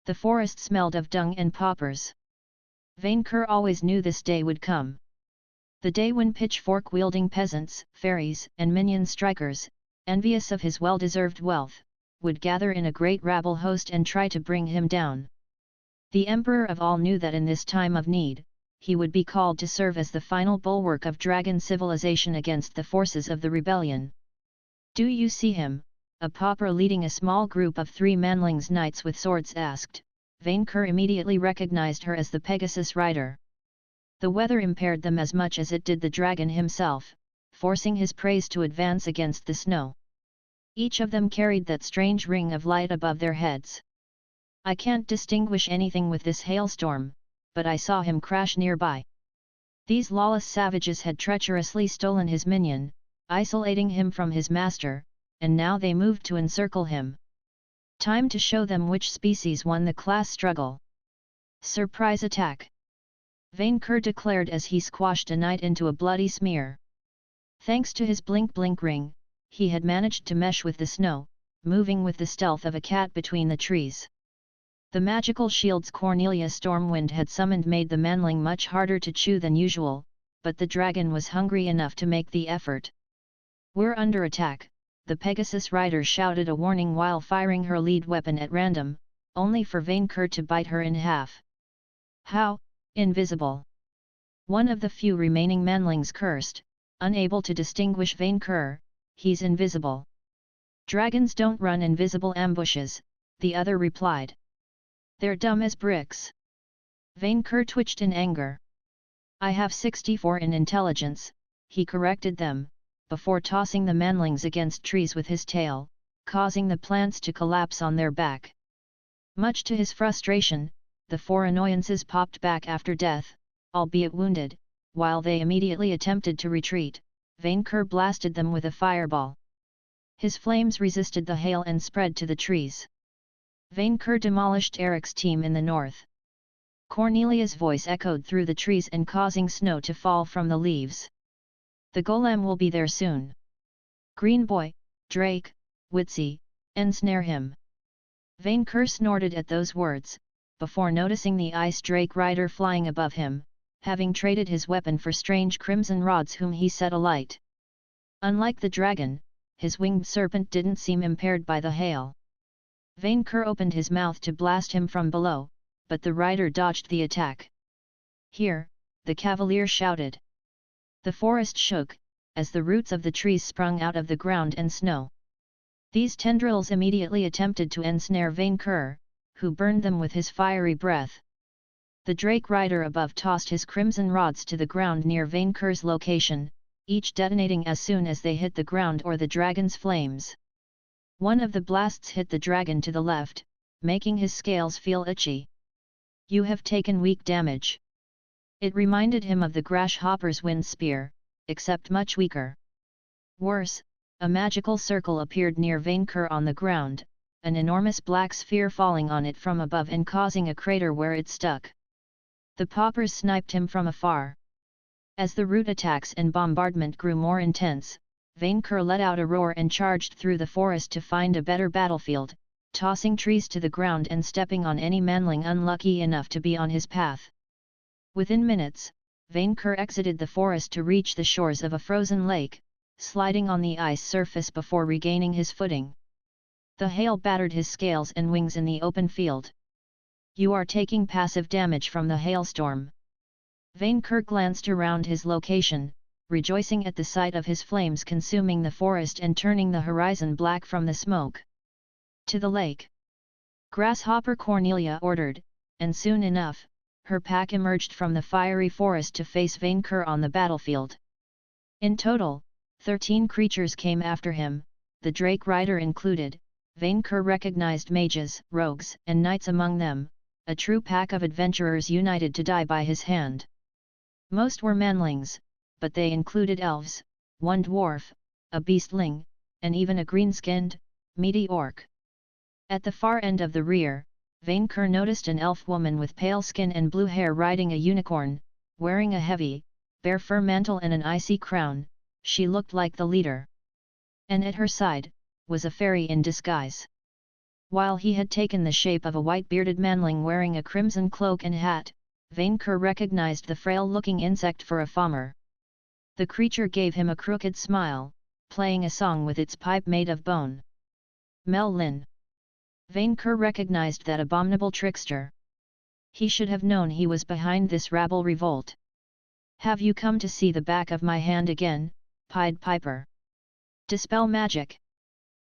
The forest smelled of dung and paupers. Vainqueur always knew this day would come. The day when pitchfork-wielding peasants, fairies, and minion strikers, envious of his well-deserved wealth, would gather in a great rabble host and try to bring him down. The Emperor of all knew that in this time of need, he would be called to serve as the final bulwark of dragon civilization against the forces of the rebellion. "Do you see him?" a pauper leading a small group of 3 manlings knights with swords asked. Vainqueur immediately recognized her as the Pegasus rider. The weather impaired them as much as it did the dragon himself, forcing his prey to advance against the snow. Each of them carried that strange ring of light above their heads. "I can't distinguish anything with this hailstorm, but I saw him crash nearby." These lawless savages had treacherously stolen his minion, isolating him from his master, and now they moved to encircle him. Time to show them which species won the class struggle. "Surprise attack!" Vainqueur declared as he squashed a knight into a bloody smear. Thanks to his blink-blink ring, he had managed to mesh with the snow, moving with the stealth of a cat between the trees. The magical shields Cornelia Stormwind had summoned made the manling much harder to chew than usual, but the dragon was hungry enough to make the effort. "We're under attack," the Pegasus rider shouted a warning while firing her lead weapon at random, only for Vainqueur to bite her in half. "How, invisible!" One of the few remaining manlings cursed, unable to distinguish Vainqueur. "He's invisible." "Dragons don't run invisible ambushes," the other replied. "They're dumb as bricks." Vainqueur twitched in anger. "I have 64 in intelligence," he corrected them, before tossing the manlings against trees with his tail, causing the plants to collapse on their back. Much to his frustration, the 4 annoyances popped back after death, albeit wounded. While they immediately attempted to retreat, Vainqueur blasted them with a fireball. His flames resisted the hail and spread to the trees. Vainqueur demolished Eric's team in the north. Cornelia's voice echoed through the trees and causing snow to fall from the leaves. "The golem will be there soon. Green boy, Drake, Witsy, ensnare him." Vainqueur snorted at those words, before noticing the ice drake rider flying above him, having traded his weapon for strange crimson rods whom he set alight. Unlike the dragon, his winged serpent didn't seem impaired by the hail. Vainqueur opened his mouth to blast him from below, but the rider dodged the attack. "Here," the cavalier shouted. The forest shook, as the roots of the trees sprung out of the ground and snow. These tendrils immediately attempted to ensnare Vainqueur, who burned them with his fiery breath. The drake rider above tossed his crimson rods to the ground near Vainqueur's location, each detonating as soon as they hit the ground or the dragon's flames. One of the blasts hit the dragon to the left, making his scales feel itchy. "You have taken weak damage." It reminded him of the grasshopper's wind spear, except much weaker. Worse, a magical circle appeared near Vainqueur on the ground, an enormous black sphere falling on it from above and causing a crater where it stuck. The paupers sniped him from afar. As the root attacks and bombardment grew more intense, Vainqueur let out a roar and charged through the forest to find a better battlefield, tossing trees to the ground and stepping on any manling unlucky enough to be on his path. Within minutes, Vainqueur exited the forest to reach the shores of a frozen lake, sliding on the ice surface before regaining his footing. The hail battered his scales and wings in the open field. "You are taking passive damage from the hailstorm." Vainqueur glanced around his location, rejoicing at the sight of his flames consuming the forest and turning the horizon black from the smoke. "To the lake!" Grasshopper Cornelia ordered, and soon enough, her pack emerged from the fiery forest to face Vainqueur on the battlefield. In total, 13 creatures came after him, the drake rider included. Vainqueur recognized mages, rogues, and knights among them, a true pack of adventurers united to die by his hand. Most were manlings, but they included elves, one dwarf, a beastling, and even a green-skinned, meaty orc. At the far end of the rear, Vainqueur noticed an elf woman with pale skin and blue hair riding a unicorn, wearing a heavy, bare fur mantle and an icy crown. She looked like the leader. And at her side, was a fairy in disguise. While he had taken the shape of a white-bearded manling wearing a crimson cloak and hat, Vainqueur recognized the frail-looking insect for a farmer. The creature gave him a crooked smile, playing a song with its pipe made of bone. Mel-Lin. Vainqueur recognized that abominable trickster. He should have known he was behind this rabble revolt. "Have you come to see the back of my hand again, Pied Piper? Dispel magic."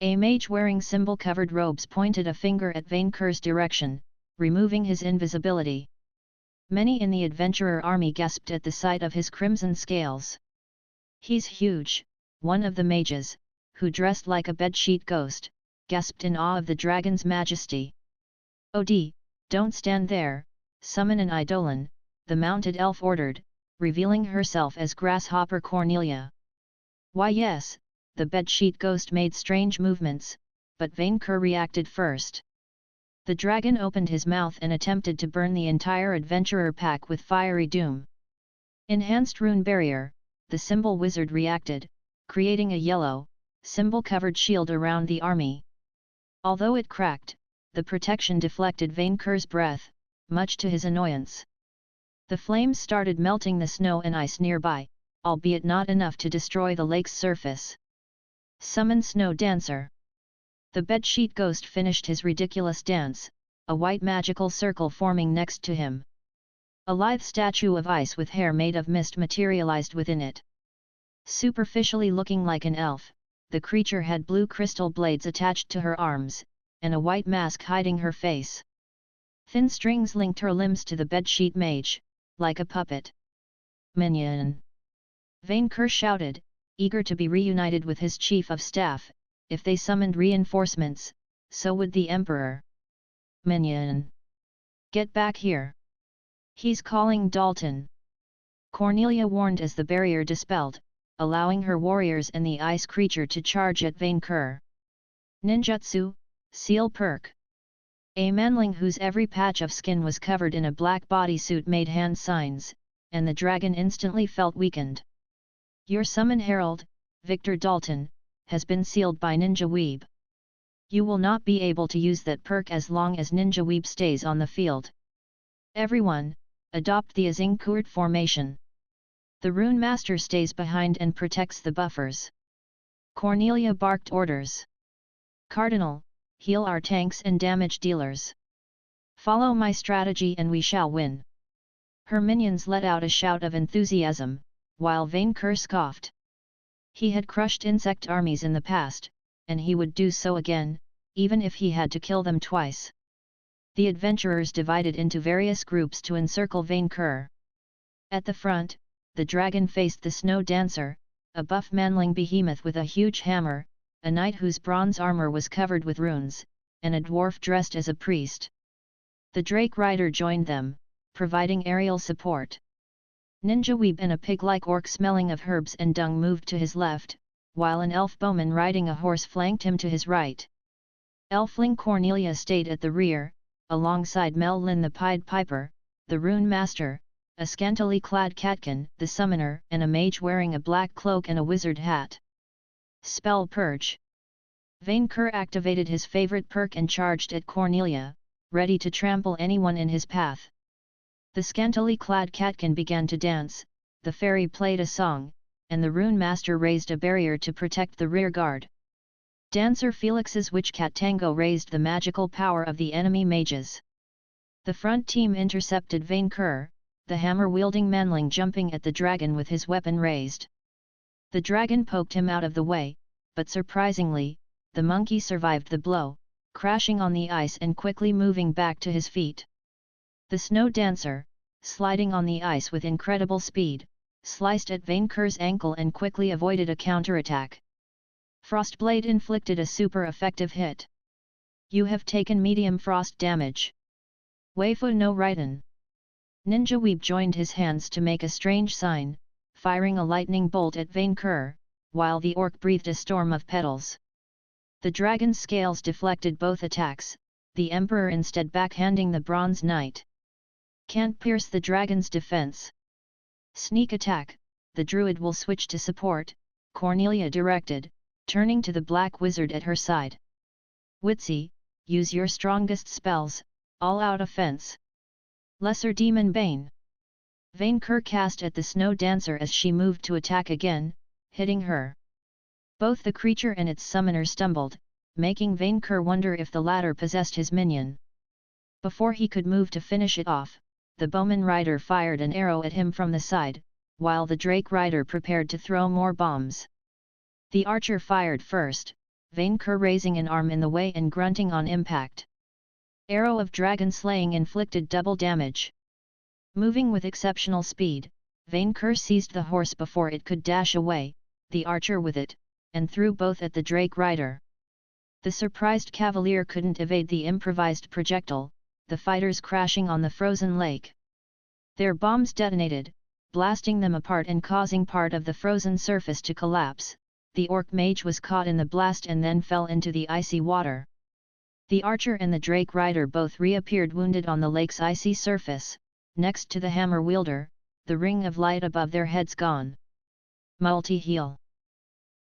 A mage wearing symbol-covered robes pointed a finger at Vainqueur's direction, removing his invisibility. Many in the adventurer army gasped at the sight of his crimson scales. "He's huge," one of the mages, who dressed like a bedsheet ghost, gasped in awe of the dragon's majesty. "Od, don't stand there, summon an eidolon," the mounted elf ordered, revealing herself as Grasshopper Cornelia. "Why yes," the bedsheet ghost made strange movements, but Vainqueur reacted first. The dragon opened his mouth and attempted to burn the entire adventurer pack with fiery doom. Enhanced rune barrier, the symbol wizard reacted, creating a yellow, symbol-covered shield around the army. Although it cracked, the protection deflected Vainqueur's breath, much to his annoyance. The flames started melting the snow and ice nearby, albeit not enough to destroy the lake's surface. "Summon Snow Dancer." The bedsheet ghost finished his ridiculous dance, a white magical circle forming next to him. A lithe statue of ice with hair made of mist materialized within it. Superficially looking like an elf, the creature had blue crystal blades attached to her arms, and a white mask hiding her face. Thin strings linked her limbs to the bedsheet mage, like a puppet. "Minion!" Vainqueur shouted, eager to be reunited with his chief of staff. If they summoned reinforcements, so would the Emperor. "Minion! Get back here! He's calling Dalton!" Cornelia warned as the barrier dispelled, allowing her warriors and the ice creature to charge at Vainqueur. Ninjutsu, Seal Perk. A manling whose every patch of skin was covered in a black bodysuit made hand signs, and the dragon instantly felt weakened. "Your summon herald, Victor Dalton, has been sealed by Ninja Weeb. You will not be able to use that perk as long as Ninja Weeb stays on the field. Everyone, adopt the Vainqueur formation. The Rune Master stays behind and protects the buffers." Cornelia barked orders. "Cardinal, heal our tanks and damage dealers. Follow my strategy and we shall win." Her minions let out a shout of enthusiasm, while Vainqueur scoffed. He had crushed insect armies in the past, and he would do so again, even if he had to kill them twice. The adventurers divided into various groups to encircle Vainqueur. At the front, the dragon faced the Snow Dancer, a buff manling behemoth with a huge hammer, a knight whose bronze armor was covered with runes, and a dwarf dressed as a priest. The Drake Rider joined them, providing aerial support. Ninja Weeb and a pig-like orc smelling of herbs and dung moved to his left, while an elf bowman riding a horse flanked him to his right. Elfling Cornelia stayed at the rear, alongside Mel-Lin the Pied Piper, the Rune Master, a scantily clad catkin, the summoner, and a mage wearing a black cloak and a wizard hat. Spell Purge. Vainqueur activated his favorite perk and charged at Cornelia, ready to trample anyone in his path. The scantily clad catkin began to dance, the fairy played a song, and the Rune Master raised a barrier to protect the rear guard. Dancer Felix's Witch Cat Tango raised the magical power of the enemy mages. The front team intercepted Vainqueur, the hammer-wielding manling jumping at the dragon with his weapon raised. The dragon poked him out of the way, but surprisingly, the monkey survived the blow, crashing on the ice and quickly moving back to his feet. The Snow Dancer, sliding on the ice with incredible speed, sliced at Vainqueur's ankle and quickly avoided a counterattack. Frostblade inflicted a super effective hit. "You have taken medium frost damage. Weifu no Raiden." Ninja Weeb joined his hands to make a strange sign, firing a lightning bolt at Vainqueur, while the orc breathed a storm of petals. The dragon's scales deflected both attacks, the Emperor instead backhanding the Bronze Knight. "Can't pierce the dragon's defense. Sneak attack, the druid will switch to support," Cornelia directed, turning to the black wizard at her side. "Witsy, use your strongest spells, all-out offense. Lesser Demon Bane. Vainqueur cast at the snow dancer as she moved to attack again, hitting her. Both the creature and its summoner stumbled, making Vainqueur wonder if the latter possessed his minion. Before he could move to finish it off, the bowman rider fired an arrow at him from the side, while the drake rider prepared to throw more bombs. The archer fired first, Vainqueur raising an arm in the way and grunting on impact. Arrow of dragon slaying inflicted double damage. Moving with exceptional speed, Vainqueur seized the horse before it could dash away, the archer with it, and threw both at the drake rider. The surprised cavalier couldn't evade the improvised projectile, the fighters crashing on the frozen lake. Their bombs detonated, blasting them apart and causing part of the frozen surface to collapse. The orc mage was caught in the blast and then fell into the icy water. The archer and the drake rider both reappeared wounded on the lake's icy surface, next to the hammer wielder, the ring of light above their heads gone. Multi-heal.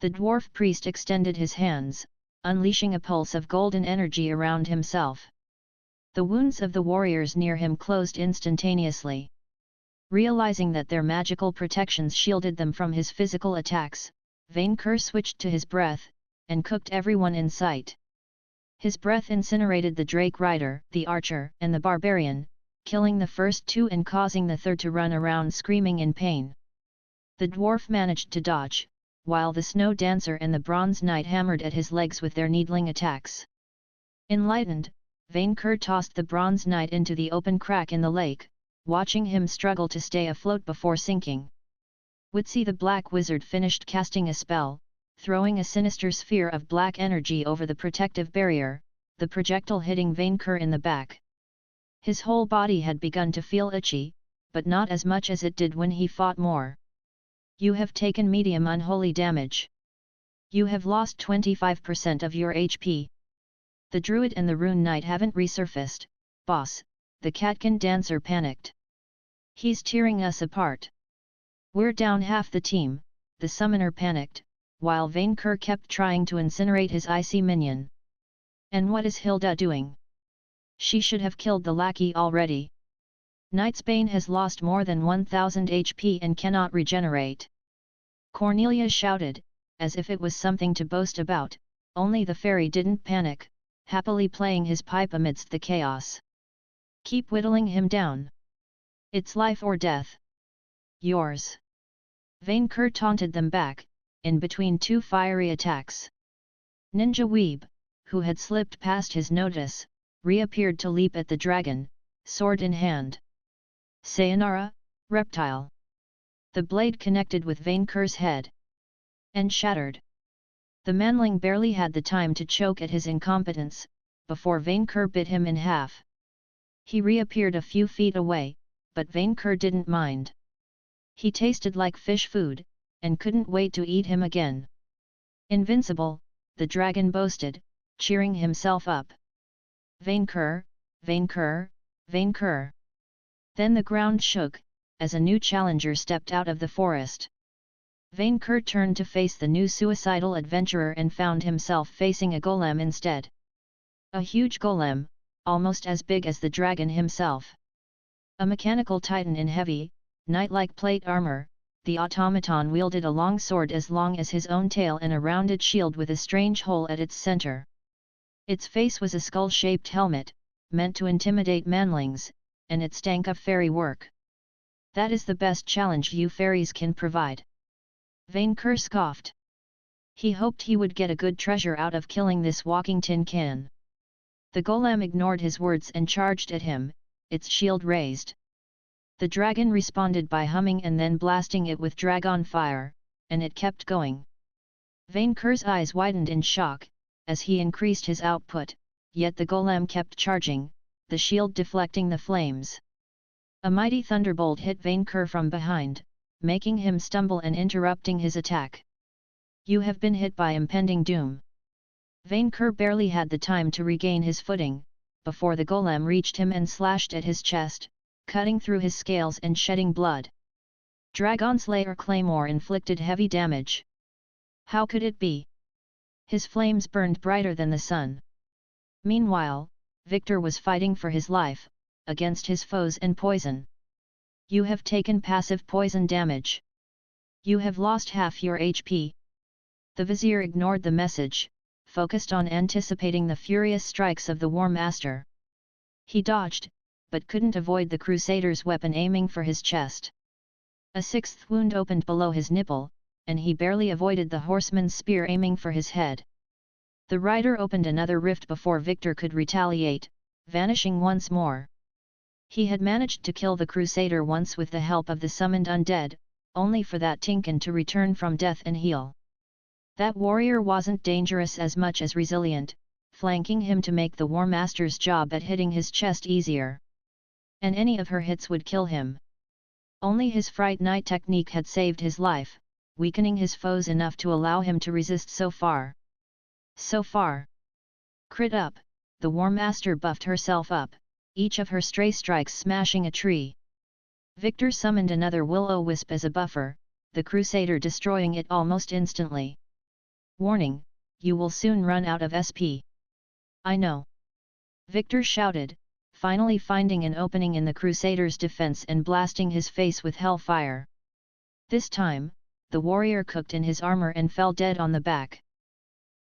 The dwarf priest extended his hands, unleashing a pulse of golden energy around himself. The wounds of the warriors near him closed instantaneously. Realizing that their magical protections shielded them from his physical attacks, Vainqueur switched to his breath, and cooked everyone in sight. His breath incinerated the drake rider, the archer, and the barbarian, killing the first two and causing the third to run around screaming in pain. The dwarf managed to dodge, while the snow dancer and the bronze knight hammered at his legs with their needling attacks. Enlightened, Vainqueur tossed the bronze knight into the open crack in the lake, watching him struggle to stay afloat before sinking. Witsy the black wizard finished casting a spell, throwing a sinister sphere of black energy over the protective barrier, the projectile hitting Vainqueur in the back. His whole body had begun to feel itchy, but not as much as it did when he fought more. You have taken medium unholy damage. You have lost 25% of your HP. The druid and the rune knight haven't resurfaced, boss, the catkin dancer panicked. He's tearing us apart. We're down half the team, the summoner panicked, while Vainqueur kept trying to incinerate his icy minion. And what is Hilda doing? She should have killed the lackey already. Knightsbane has lost more than 1000 HP and cannot regenerate. Cornelia shouted, as if it was something to boast about, only the fairy didn't panic, happily playing his pipe amidst the chaos. Keep whittling him down. It's life or death. Yours. Vainqueur taunted them back, in between two fiery attacks. Ninja Weeb, who had slipped past his notice, reappeared to leap at the dragon, sword in hand. Sayonara, reptile. The blade connected with Vainqueur's head. And shattered. The manling barely had the time to choke at his incompetence, before Vainqueur bit him in half. He reappeared a few feet away, but Vainqueur didn't mind. He tasted like fish food, and couldn't wait to eat him again. Invincible, the dragon boasted, cheering himself up. Vainqueur, Vainqueur, Vainqueur. Then the ground shook, as a new challenger stepped out of the forest. Vainqueur turned to face the new suicidal adventurer and found himself facing a golem instead. A huge golem, almost as big as the dragon himself. A mechanical titan in heavy, knight-like plate armor, the automaton wielded a long sword as long as his own tail and a rounded shield with a strange hole at its center. Its face was a skull-shaped helmet, meant to intimidate manlings, and it stank of fairy work. That is the best challenge you fairies can provide. Vainqueur scoffed. He hoped he would get a good treasure out of killing this walking tin can. The golem ignored his words and charged at him, its shield raised. The dragon responded by humming and then blasting it with dragon fire, and it kept going. Vainqueur's eyes widened in shock, as he increased his output, yet the golem kept charging, the shield deflecting the flames. A mighty thunderbolt hit Vainqueur from behind, making him stumble and interrupting his attack. You have been hit by impending doom. Vainqueur barely had the time to regain his footing, before the golem reached him and slashed at his chest, cutting through his scales and shedding blood. Dragon Slayer Claymore inflicted heavy damage. How could it be? His flames burned brighter than the sun. Meanwhile, Victor was fighting for his life, against his foes and poison. You have taken passive poison damage. You have lost half your HP. The vizier ignored the message, focused on anticipating the furious strikes of the War Master. He dodged, but couldn't avoid the Crusader's weapon aiming for his chest. A sixth wound opened below his nipple, and he barely avoided the horseman's spear aiming for his head. The rider opened another rift before Victor could retaliate, vanishing once more. He had managed to kill the Crusader once with the help of the summoned undead, only for that Tinkin to return from death and heal. That warrior wasn't dangerous as much as resilient, flanking him to make the War Master's job at hitting his chest easier. And any of her hits would kill him. Only his Fright Night technique had saved his life, weakening his foes enough to allow him to resist so far. So far. Crit up, the War Master buffed herself up, each of her stray strikes smashing a tree. Victor summoned another will-o-wisp as a buffer, the Crusader destroying it almost instantly. Warning, you will soon run out of SP. I know. Victor shouted, finally finding an opening in the Crusader's defense and blasting his face with hellfire. This time, the warrior cooked in his armor and fell dead on the back.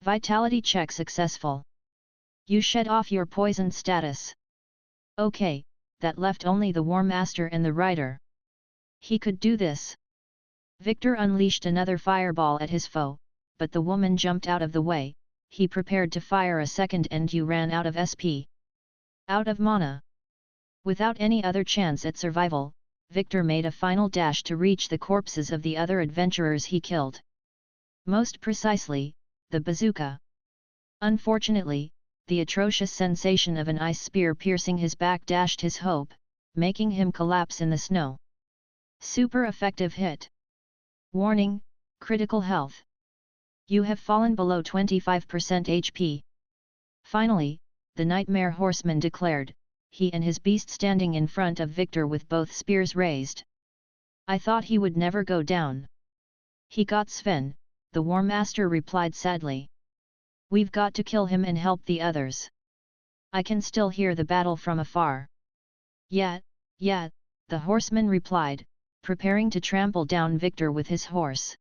Vitality check successful. You shed off your poison status. Okay, that left only the War Master and the rider. He could do this. Victor unleashed another fireball at his foe, but the woman jumped out of the way. He prepared to fire a second and you ran out of SP. Out of mana. Without any other chance at survival, Victor made a final dash to reach the corpses of the other adventurers he killed. Most precisely, the bazooka. Unfortunately, the atrocious sensation of an ice spear piercing his back dashed his hope, making him collapse in the snow. Super effective hit. Warning, critical health. You have fallen below 25% HP. Finally, the Nightmare Horseman declared, he and his beast standing in front of Victor with both spears raised. I thought he would never go down. He got Sven, the War Master replied sadly. We've got to kill him and help the others. I can still hear the battle from afar. Yeah, the horseman replied, preparing to trample down Victor with his horse.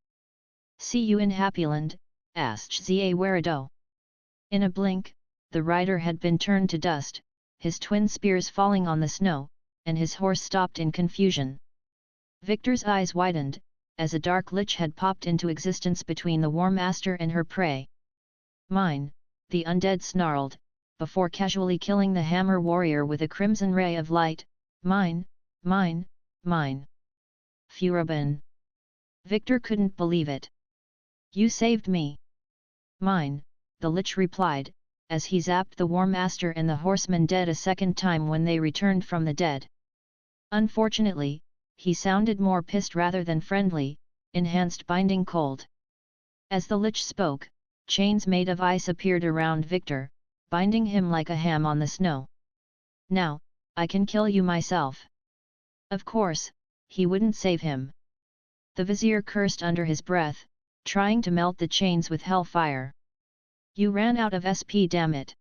See you in Happyland, asked Za Werado. In a blink, the rider had been turned to dust, his twin spears falling on the snow, and his horse stopped in confusion. Victor's eyes widened, as a dark lich had popped into existence between the War Master and her prey. Mine, the undead snarled, before casually killing the hammer warrior with a crimson ray of light. Mine. Furubin. Victor couldn't believe it. You saved me. Mine, the lich replied, as he zapped the War Master and the horseman dead a second time when they returned from the dead. Unfortunately, he sounded more pissed rather than friendly, enhanced binding cold. As the lich spoke, chains made of ice appeared around Victor, binding him like a ham on the snow. Now, I can kill you myself. Of course, he wouldn't save him. The vizier cursed under his breath, trying to melt the chains with hellfire. You ran out of SP, damn it.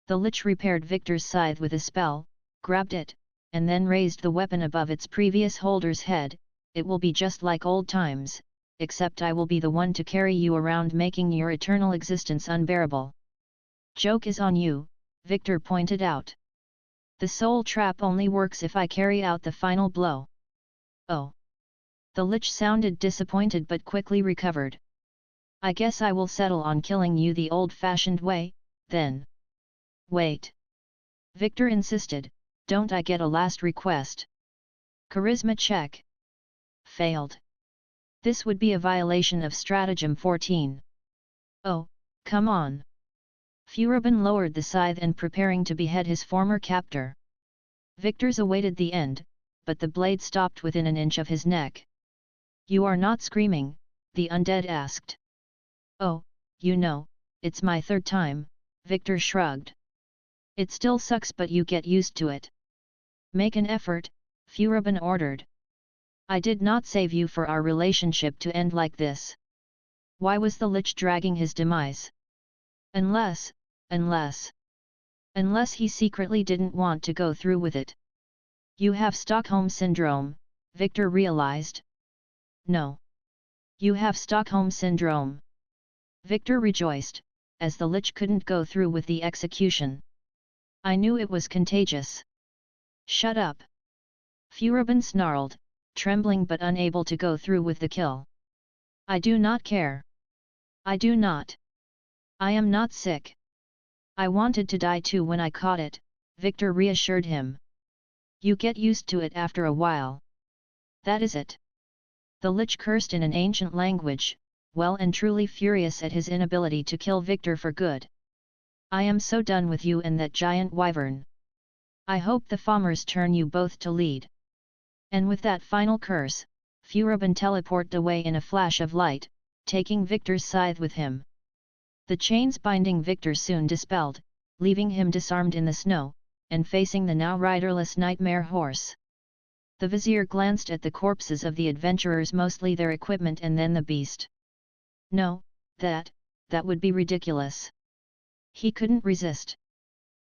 The lich repaired Victor's scythe with a spell, grabbed it, and then raised the weapon above its previous holder's head. It will be just like old times, except I will be the one to carry you around, making your eternal existence unbearable. Joke is on you, Victor pointed out. The soul trap only works if I carry out the final blow. Oh. The lich sounded disappointed but quickly recovered. I guess I will settle on killing you the old-fashioned way, then. Wait. Victor insisted, don't I get a last request? Charisma check. Failed. This would be a violation of Stratagem 14. Oh, come on. Furubin lowered the scythe and preparing to behead his former captor. Victor's awaited the end, but the blade stopped within an inch of his neck. You are not screaming, the undead asked. Oh, you know, it's my third time, Victor shrugged. It still sucks but you get used to it. Make an effort, Furubin ordered. I did not save you for our relationship to end like this. Why was the lich dragging his demise? Unless. Unless he secretly didn't want to go through with it. You have Stockholm Syndrome, Victor realized. No. You have Stockholm Syndrome. Victor rejoiced, as the Lich couldn't go through with the execution. I knew it was contagious. Shut up. Furubin snarled, trembling but unable to go through with the kill. I do not care. I do not. I am not sick. I wanted to die too when I caught it, Victor reassured him. You get used to it after a while. That is it. The Lich cursed in an ancient language, well and truly furious at his inability to kill Victor for good. I am so done with you and that giant wyvern. I hope the Fommers turn you both to lead. And with that final curse, Furubin teleported away in a flash of light, taking Victor's scythe with him. The chains binding Victor soon dispelled, leaving him disarmed in the snow, and facing the now riderless nightmare horse. The vizier glanced at the corpses of the adventurers, mostly their equipment, and then the beast. No, that would be ridiculous. He couldn't resist.